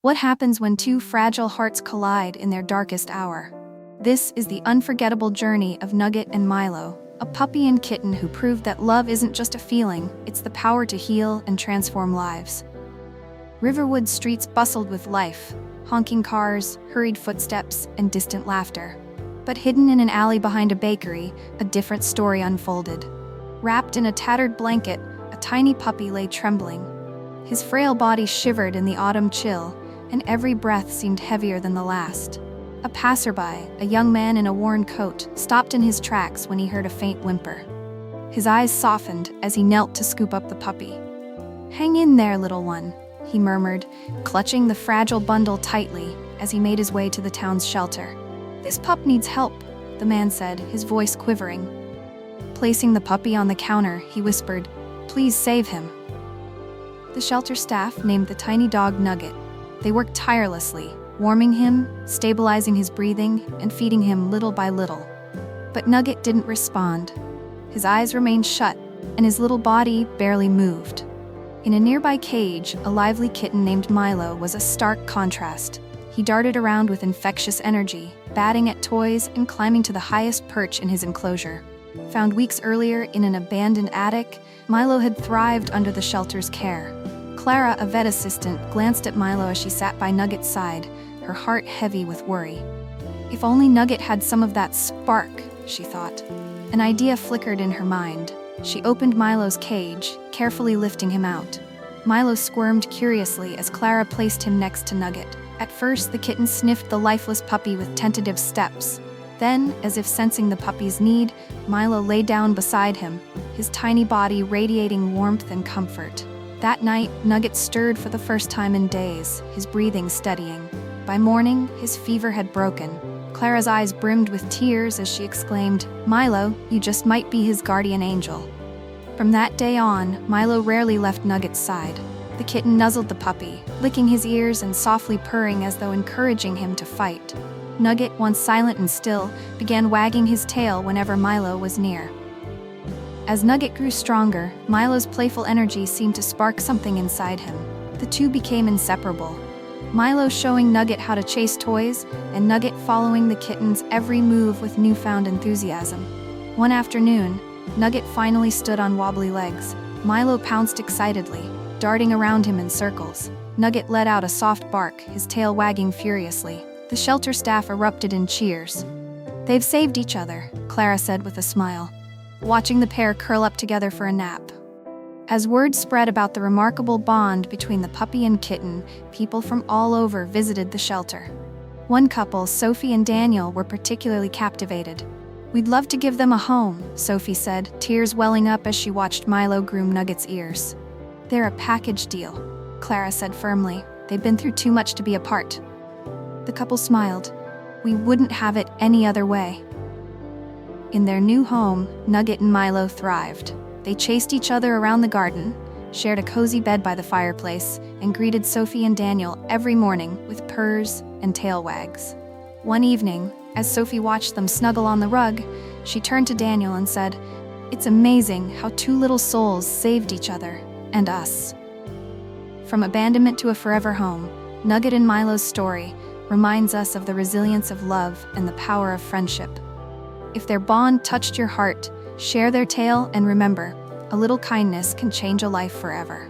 What happens when two fragile hearts collide in their darkest hour? This is the unforgettable journey of Nugget and Milo, a puppy and kitten who proved that love isn't just a feeling, it's the power to heal and transform lives. Riverwood streets bustled with life, honking cars, hurried footsteps, and distant laughter. But hidden in an alley behind a bakery, a different story unfolded. Wrapped in a tattered blanket, a tiny puppy lay trembling. His frail body shivered in the autumn chill, and every breath seemed heavier than the last. A passerby, a young man in a worn coat, stopped in his tracks when he heard a faint whimper. His eyes softened as he knelt to scoop up the puppy. "Hang in there, little one," he murmured, clutching the fragile bundle tightly as he made his way to the town's shelter. "This pup needs help," the man said, his voice quivering. Placing the puppy on the counter, he whispered, "Please save him." The shelter staff named the tiny dog Nugget. They worked tirelessly, warming him, stabilizing his breathing, and feeding him little by little. But Nugget didn't respond. His eyes remained shut, and his little body barely moved. In a nearby cage, a lively kitten named Milo was a stark contrast. He darted around with infectious energy, batting at toys and climbing to the highest perch in his enclosure. Found weeks earlier in an abandoned attic, Milo had thrived under the shelter's care. Clara, a vet assistant, glanced at Milo as she sat by Nugget's side, her heart heavy with worry. If only Nugget had some of that spark, she thought. An idea flickered in her mind. She opened Milo's cage, carefully lifting him out. Milo squirmed curiously as Clara placed him next to Nugget. At first, the kitten sniffed the lifeless puppy with tentative steps. Then, as if sensing the puppy's need, Milo lay down beside him, his tiny body radiating warmth and comfort. That night, Nugget stirred for the first time in days, his breathing steadying. By morning, his fever had broken. Clara's eyes brimmed with tears as she exclaimed, "Milo, you just might be his guardian angel." From that day on, Milo rarely left Nugget's side. The kitten nuzzled the puppy, licking his ears and softly purring as though encouraging him to fight. Nugget, once silent and still, began wagging his tail whenever Milo was near. As Nugget grew stronger, Milo's playful energy seemed to spark something inside him. The two became inseparable. Milo showing Nugget how to chase toys, and Nugget following the kitten's every move with newfound enthusiasm. One afternoon, Nugget finally stood on wobbly legs. Milo pounced excitedly, darting around him in circles. Nugget let out a soft bark, his tail wagging furiously. The shelter staff erupted in cheers. "They've saved each other," Clara said with a smile, watching the pair curl up together for a nap. As word spread about the remarkable bond between the puppy and kitten, people from all over visited the shelter. One couple, Sophie and Daniel, were particularly captivated. "We'd love to give them a home," Sophie said, tears welling up as she watched Milo groom Nugget's ears. "They're a package deal," Clara said firmly. "They've been through too much to be apart." The couple smiled. "We wouldn't have it any other way." In their new home, Nugget and Milo thrived. They chased each other around the garden, shared a cozy bed by the fireplace, and greeted Sophie and Daniel every morning with purrs and tail wags. One evening, as Sophie watched them snuggle on the rug, she turned to Daniel and said, "It's amazing how two little souls saved each other, and us." From abandonment to a forever home, Nugget and Milo's story reminds us of the resilience of love and the power of friendship. If their bond touched your heart, share their tale and remember, a little kindness can change a life forever.